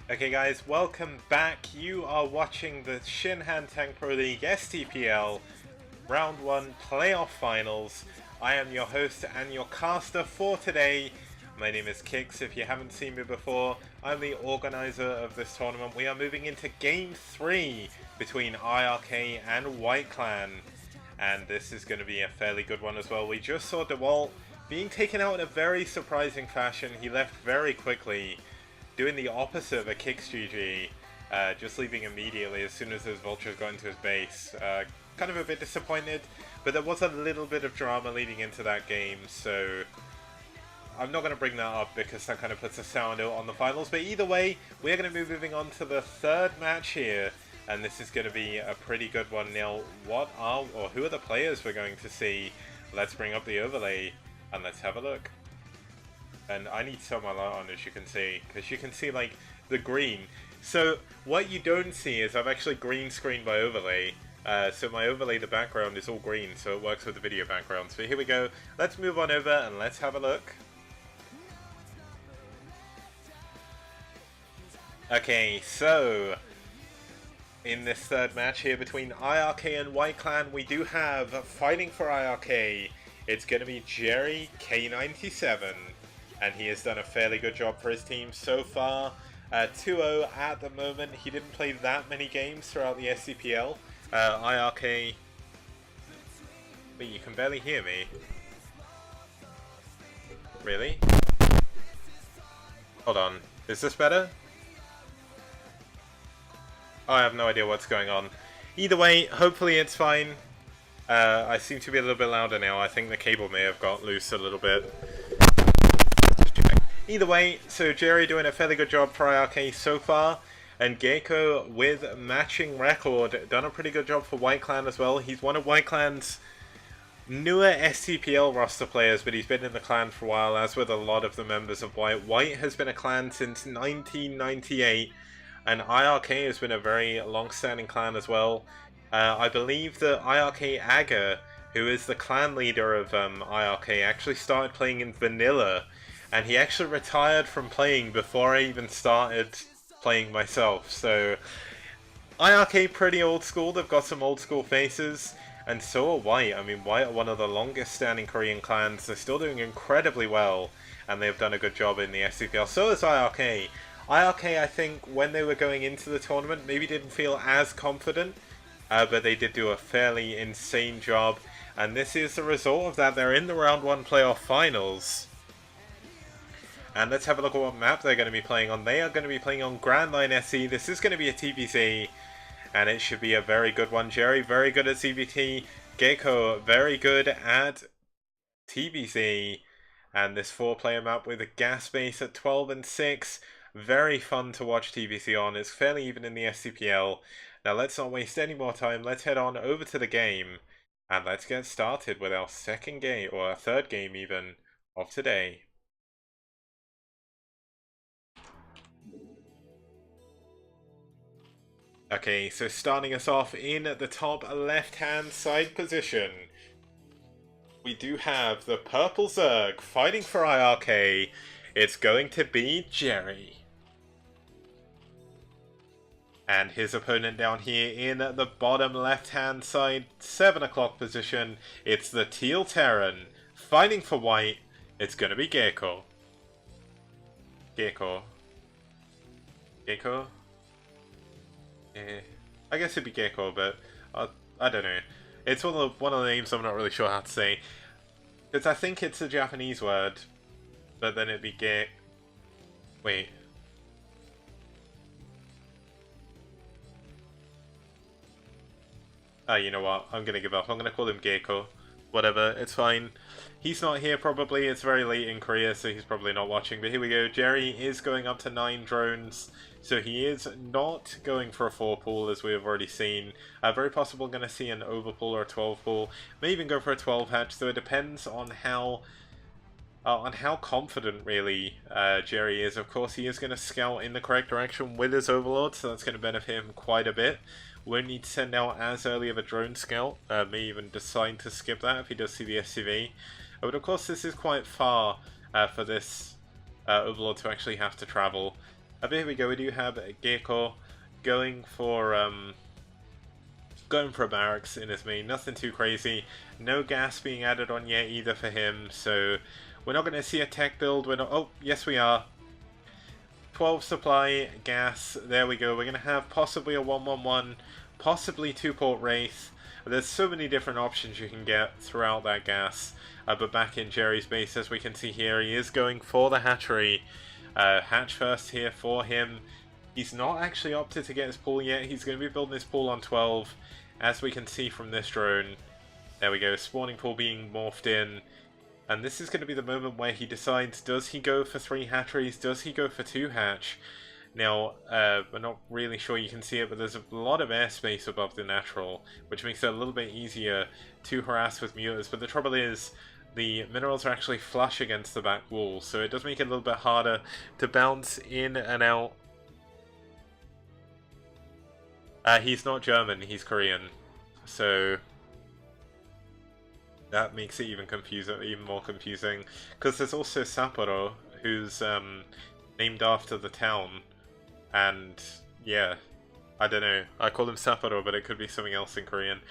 Okay guys, welcome back. You are watching the Shinhan Tank Pro League STPL Round 1 Playoff Finals. I am your host and your caster for today. My name is Kix. If you haven't seen me before, I'm the organizer of this tournament. We are moving into Game 3 between iRk and White Clan. And this is going to be a fairly good one as well. We just saw DeWalt being taken out in a very surprising fashion. He left very quickly, doing the opposite of a Kix GG, just leaving immediately as soon as those vultures got into his base. Kind of a bit disappointed, but there was a little bit of drama leading into that game, so I'm not going to bring that up because that kind of puts a sour note on the finals. But either way, we're going to be moving on to the third match here, and this is going to be a pretty good one. Now, who are the players we're going to see? Let's bring up the overlay and let's have a look. And I need to turn my light on, as you can see, because you can see like the green. So what you don't see is I've actually green screened my overlay. So my overlay, the background is all green, so it works with the video background. So here we go. Let's move on over and let's have a look. Okay, so in this third match here between iRk and White Clan, we do have fighting for iRk. It's going to be JerryK97. And he has done a fairly good job for his team so far. 2-0 at the moment. He didn't play that many games throughout the STPL. iRk... Wait, you can barely hear me. Really? Hold on. Is this better? Oh, I have no idea what's going on. Either way, hopefully it's fine. I seem to be a little bit louder now. I think the cable may have got loose a little bit. Either way, so Jerry doing a fairly good job for iRk so far, and Gaeko with matching record, done a pretty good job for White Clan as well. He's one of White Clan's newer STPL roster players, but he's been in the clan for a while, as with a lot of the members of White. White has been a clan since 1998, and iRk has been a very long-standing clan as well. I believe that iRk Aga, who is the clan leader of iRk, actually started playing in Vanilla, and he actually retired from playing before I even started playing myself. So iRk pretty old school, they've got some old school faces, and so are White. I mean, White are one of the longest standing Korean clans. They're still doing incredibly well, and they've done a good job in the STPL. So is iRk. iRk, I think, when they were going into the tournament, maybe didn't feel as confident, but they did do a fairly insane job, and this is the result of that. They're in the round 1 playoff finals. And let's have a look at what map they're going to be playing on. They are going to be playing on Grand Line SE. This is going to be a TPC, and it should be a very good one. Jerry, very good at CBT. Gaeko, very good at TPC. And this 4-player map with a gas base at 12 and 6. Very fun to watch TPC on. It's fairly even in the STPL. Now let's not waste any more time. Let's head on over to the game. And let's get started with our second game, or our third game even, of today. Okay, so starting us off in the top left-hand side position, we do have the Purple Zerg fighting for iRk. It's going to be Jerry. And his opponent down here in the bottom left-hand side, 7 o'clock position, it's the Teal Terran fighting for White. It's going to be Gaeko. Gaeko. I guess it'd be Gaeko, but I don't know. It's one of the names I'm not really sure how to say. Because I think it's a Japanese word, but then it'd be Wait. You know what? I'm gonna give up. I'm gonna call him Gaeko. Whatever, it's fine. He's not here probably. It's very late in Korea, so he's probably not watching. But here we go. Jerry is going up to 9 drones. So he is not going for a 4 pool, as we have already seen. Very possible going to see an over pool or a 12 pool. May even go for a 12 hatch, so it depends on how confident, really, Jerry is. Of course, he is going to scout in the correct direction with his Overlord, so that's going to benefit him quite a bit. Won't need to send out as early of a drone scout. May even decide to skip that if he does see the SCV. But of course, this is quite far for this Overlord to actually have to travel. But here we go, we do have Gaeko going for barracks in his main, nothing too crazy. No gas being added on yet either for him, so we're not going to see a tech build. We're not. Oh, yes we are. 12 supply gas. There we go. We're going to have possibly a 111, possibly 2-port Wraith. There's so many different options you can get throughout that gas. But back in Jerry's base, as we can see here, he is going for the hatchery. Hatch first here for him. He's not actually opted to get his pool yet. He's going to be building his pool on 12, as we can see from this drone. There we go, spawning pool being morphed in. And this is going to be the moment where he decides, does he go for 3 hatcheries? Does he go for 2 hatch? Now, we're not really sure you can see it, but there's a lot of airspace above the natural, which makes it a little bit easier to harass with mutas. But the trouble is, the minerals are actually flush against the back wall, so it does make it a little bit harder to bounce in and out. He's not German, he's Korean, so that makes it even more confusing. Because there's also Sapporo, who's named after the town, and yeah, I don't know. I call him Sapporo, but it could be something else in Korean.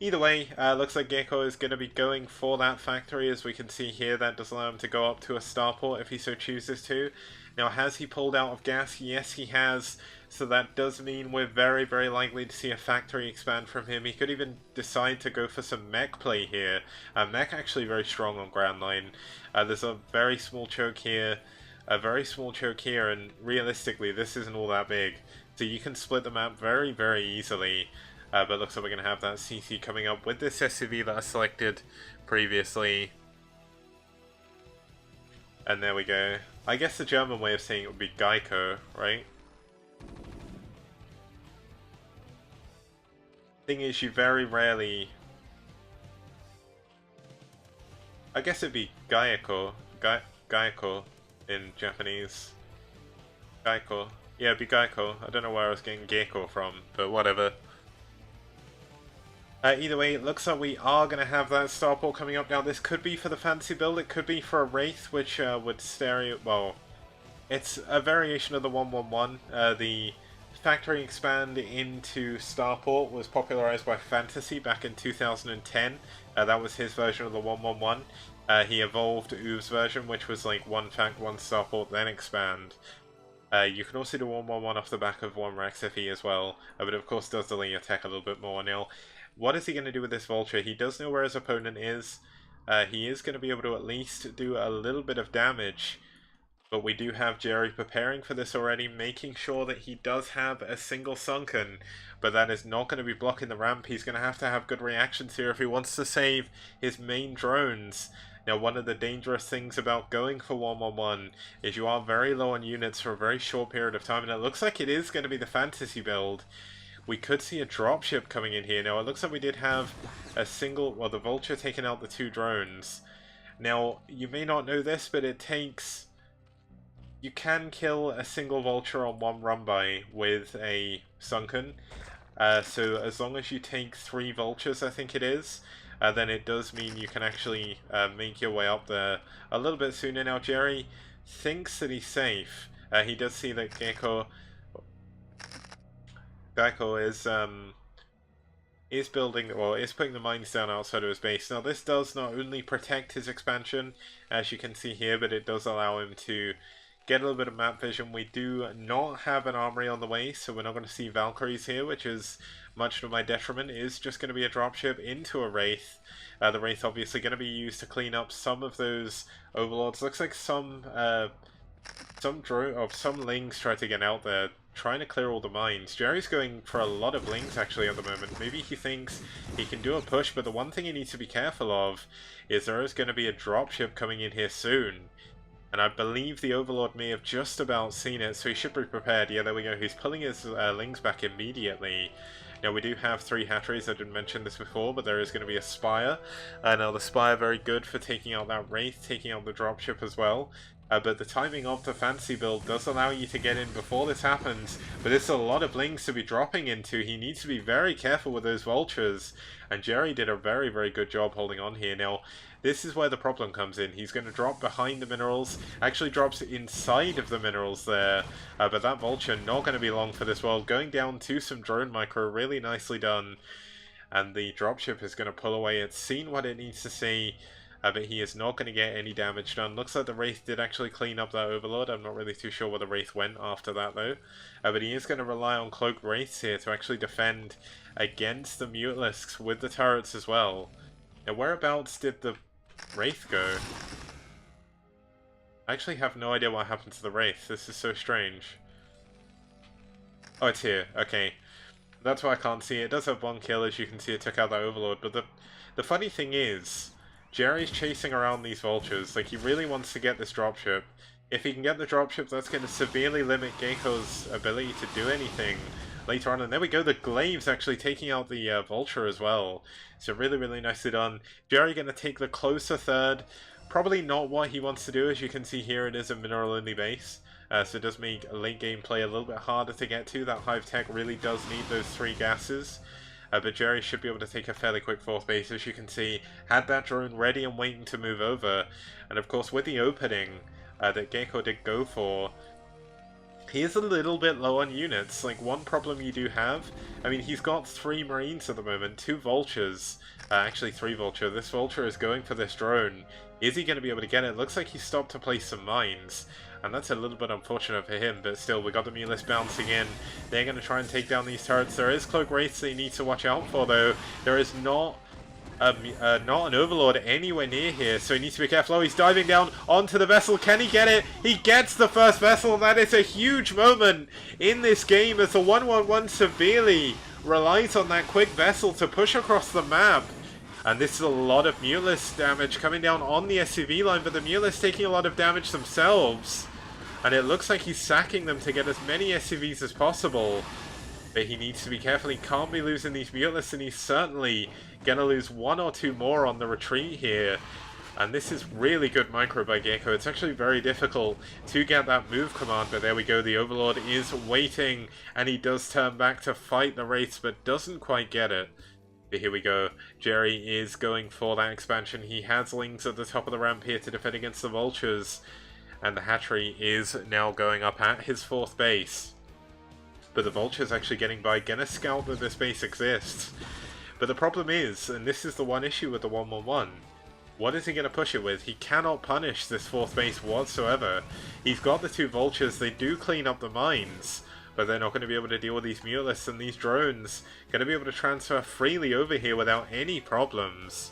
Either way, looks like Gaeko is going to be going for that factory. As we can see here, that does allow him to go up to a starport if he so chooses to. Now, has he pulled out of gas? Yes, he has. So that does mean we're very, very likely to see a factory expand from him. He could even decide to go for some mech play here. Mech actually very strong on ground line. There's a very small choke here. And realistically, this isn't all that big. So you can split the map very, very easily. But looks like we're going to have that CC coming up with this SUV that I selected previously. And there we go. I guess the German way of saying it would be Gaeko, right? Thing is, you very rarely... I guess it'd be Gaeko. Gaeko in Japanese. Gaeko. Yeah, it'd be Gaeko. I don't know where I was getting Gaeko from, but whatever. Either way, it looks like we are going to have that starport coming up. Now, this could be for the fancy build, it could be for a Wraith, which would stereo... Well, it's a variation of the 111. The factory expand into starport was popularized by Fantasy back in 2010. That was his version of the 111. He evolved Uve's version, which was like 1 fact, 1 starport, then expand. You can also do 111 off the back of 1 Rex FE as well, but it of course does delay your tech a little bit more. Now, what is he going to do with this Vulture? He does know where his opponent is. He is going to be able to at least do a little bit of damage. But we do have Jerry preparing for this already, making sure that he does have a single sunken. But that is not going to be blocking the ramp. He's going to have good reactions here if he wants to save his main drones. Now, one of the dangerous things about going for 111 is you are very low on units for a very short period of time. And it looks like it is going to be the Fantasy build. We could see a dropship coming in here. Now, it looks like we did have a single... Well, the Vulture taking out the 2 drones. Now, you may not know this, but it takes... You can kill a single Vulture on 1 run-by with a Sunken. So as long as you take 3 Vultures, I think it is, then it does mean you can actually make your way up there a little bit sooner. Now, Jerry thinks that he's safe. He does see that Gaeko is building, well, is putting the mines down outside of his base. Now, this does not only protect his expansion, as you can see here, but it does allow him to get a little bit of map vision. We do not have an armory on the way, so we're not going to see Valkyries here, which is much to my detriment. It is just going to be a dropship into a Wraith. The Wraith obviously going to be used to clean up some of those Overlords. Looks like some Lings try to get out there, trying to clear all the mines. Jerry's going for a lot of Lings actually at the moment. Maybe he thinks he can do a push, but the one thing he needs to be careful of is there is going to be a dropship coming in here soon. And I believe the Overlord may have just about seen it, so he should be prepared. Yeah, there we go. He's pulling his Lings back immediately. Now, we do have 3 hatcheries. I didn't mention this before, but there is going to be a Spire. Now, the Spire very good for taking out that Wraith, taking out the dropship as well. But the timing of the fancy build does allow you to get in before this happens, but it's a lot of links to be dropping into. He needs to be very careful with those vultures, and Jerry did a very, very good job holding on here. Now, this is where the problem comes in. He's going to drop behind the minerals, actually drops inside of the minerals there, but that vulture not going to be long for this world. Going down to some drone micro, really nicely done, and the dropship is going to pull away. It's seen what it needs to see. But he is not going to get any damage done. Looks like the Wraith did actually clean up that Overlord. I'm not really too sure where the Wraith went after that though. But he is going to rely on Cloaked Wraiths here to actually defend against the Mutalisks with the turrets as well. Now whereabouts did the Wraith go? I actually have no idea what happened to the Wraith. This is so strange. Oh, it's here. Okay. That's why I can't see it. It does have one kill, as you can see. It took out that Overlord. But the funny thing is, Jerry's chasing around these vultures. Like, he really wants to get this dropship. If he can get the dropship, that's going to severely limit Gaeko's ability to do anything later on. And there we go, the Glaives actually taking out the vulture as well. So really, really nicely done. Jerry going to take the closer third. Probably not what he wants to do. As you can see here, it is a mineral-only base. So it does make late game play a little bit harder to get to. That Hive Tech really does need those 3 gases. But Jerry should be able to take a fairly quick 4th base, as you can see. Had that drone ready and waiting to move over. And of course, with the opening that Gaeko did go for, he is a little bit low on units. Like, one problem you do have, I mean, he's got 3 Marines at the moment, 2 Vultures. Actually, 3 Vulture. This Vulture is going for this drone. Is he going to be able to get it? Looks like he stopped to place some mines. And that's a little bit unfortunate for him, but still, we got the Mulus bouncing in. They're going to try and take down these turrets. There is Cloak Wraiths they need to watch out for, though. There is not an Overlord anywhere near here, so he needs to be careful. Oh, he's diving down onto the vessel. Can he get it? He gets the first vessel. That is a huge moment in this game, as the 111 severely relies on that quick vessel to push across the map. And this is a lot of Mulus damage coming down on the SCV line, but the Mulus taking a lot of damage themselves. And it looks like he's sacking them to get as many SCVs as possible. But he needs to be careful. He can't be losing these Mulus, and he's certainly going to lose 1 or 2 more on the retreat here. And this is really good micro by Gaeko. It's actually very difficult to get that move command, but there we go. The Overlord is waiting, and he does turn back to fight the Wraiths, but doesn't quite get it. But here we go. Jerry is going for that expansion. He has Lings at the top of the ramp here to defend against the Vultures. And the hatchery is now going up at his 4th base. But the Vulture's actually getting by. Gonna scout that this base exists. But the problem is, and this is the one issue with the 111, what is he going to push it with? He cannot punish this 4th base whatsoever. He's got the 2 Vultures. They do clean up the mines, but they're not going to be able to deal with these Mutalisks, and these drones going to be able to transfer freely over here without any problems.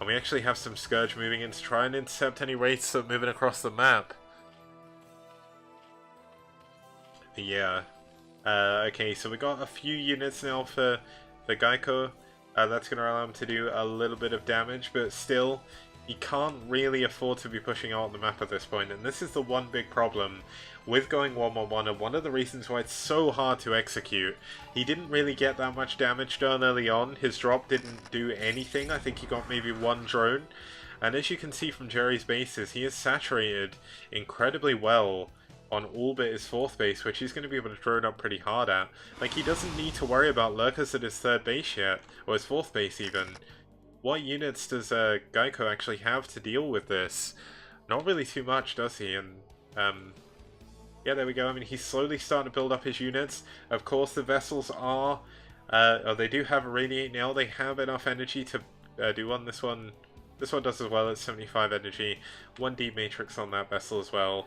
And we actually have some Scourge moving in to try and intercept any Wraiths that are moving across the map. But yeah. Okay, so we got a few units now for Gaeko. That's going to allow him to do a little bit of damage, but still, he can't really afford to be pushing out on the map at this point. And this is the one big problem with going 1-1-1, and one of the reasons why it's so hard to execute. He didn't really get that much damage done early on. His drop didn't do anything. I think he got maybe 1 drone. And as you can see from Jerry's bases, he is saturated incredibly well on all but his 4th base, which he's going to be able to drone up pretty hard at. Like, he doesn't need to worry about lurkers at his 3rd base yet, or his 4th base even. What units does Gaeko actually have to deal with this? Not really too much, does he? And yeah, there we go. I mean, he's slowly starting to build up his units. Of course, the vessels are... oh, they do have a Radiate now. They have enough energy to do on this one. This one does as well. It's 75 energy. 1 Deep Matrix on that vessel as well.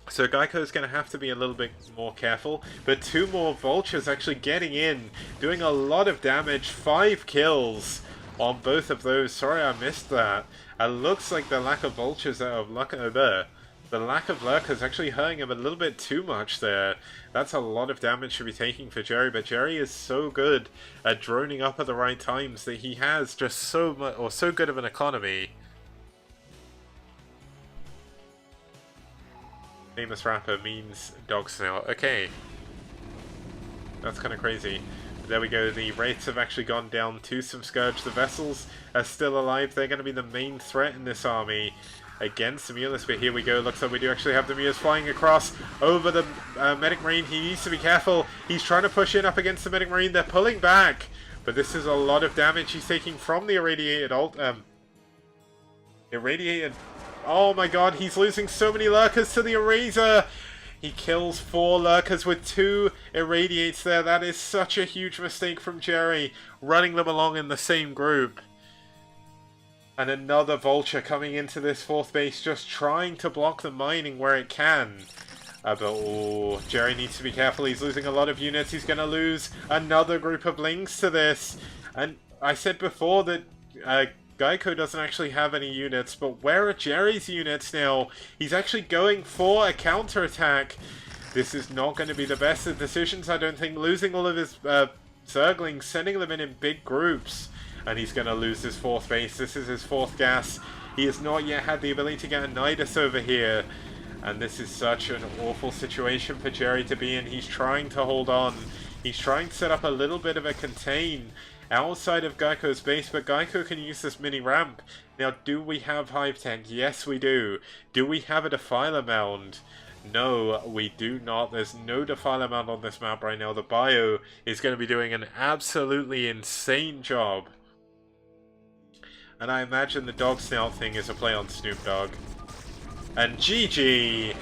So Gaeko is going to have to be a little bit more careful. But 2 more Vultures actually getting in, doing a lot of damage. 5 kills on both of those. Sorry I missed that. It looks like the lack of Vultures the lack of lurkers actually hurting him a little bit too much there. That's a lot of damage to be taking for Jerry, but Jerry is so good at droning up at the right times that he has just so much, or so good of an economy. Famous rapper means dog snout. Okay. That's kind of crazy. There we go, the Wraiths have actually gone down to some Scourge. The vessels are still alive. They're going to be the main threat in this army. against the Mulus, but here we go. Looks like we do actually have the Mulus flying across over the Medic Marine. He needs to be careful. He's trying to push in up against the Medic Marine. They're pulling back, but this is a lot of damage he's taking from the irradiated irradiated. Oh my god, he's losing so many lurkers to the Eraser. He kills 4 lurkers with 2 irradiates there. That is such a huge mistake from Jerry, running them along in the same group. And another Vulture coming into this 4th base, just trying to block the mining where it can. But oh, Jerry needs to be careful. He's losing a lot of units. He's going to lose another group of links to this. And I said before that Gaeko doesn't actually have any units, but where are Jerry's units now? He's actually going for a counterattack. This is not going to be the best of decisions, I don't think. Losing all of his Zerglings, sending them in big groups. And he's going to lose his 4th base. This is his 4th gas. He has not yet had the ability to get a Nidus over here. And this is such an awful situation for Jerry to be in. He's trying to hold on. He's trying to set up a little bit of a contain outside of Gaeko's base, but Gaeko can use this mini ramp. Now, do we have Hive Tech? Yes, we do. Do we have a Defiler Mound? No, we do not. There's no Defiler Mound on this map right now. The Bio is going to be doing an absolutely insane job. And I imagine the Dog Snout thing is a play on Snoop Dogg. And GG!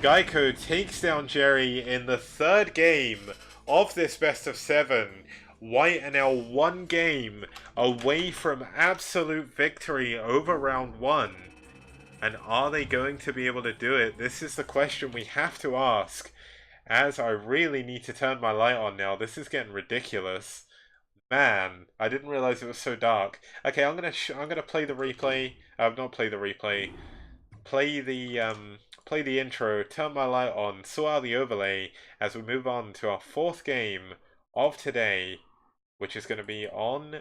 Gaeko takes down Jerry in the 3rd game of this best of 7. White are now 1 game away from absolute victory over round 1. And are they going to be able to do it? This is the question we have to ask. As I really need to turn my light on now. This is getting ridiculous. Man, I didn't realize it was so dark. Okay, I'm gonna play the replay. Not play the replay. Play the intro. Turn my light on. Sort out the overlay as we move on to our 4th game of today, which is going to be on.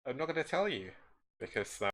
I'm not going to tell you because that.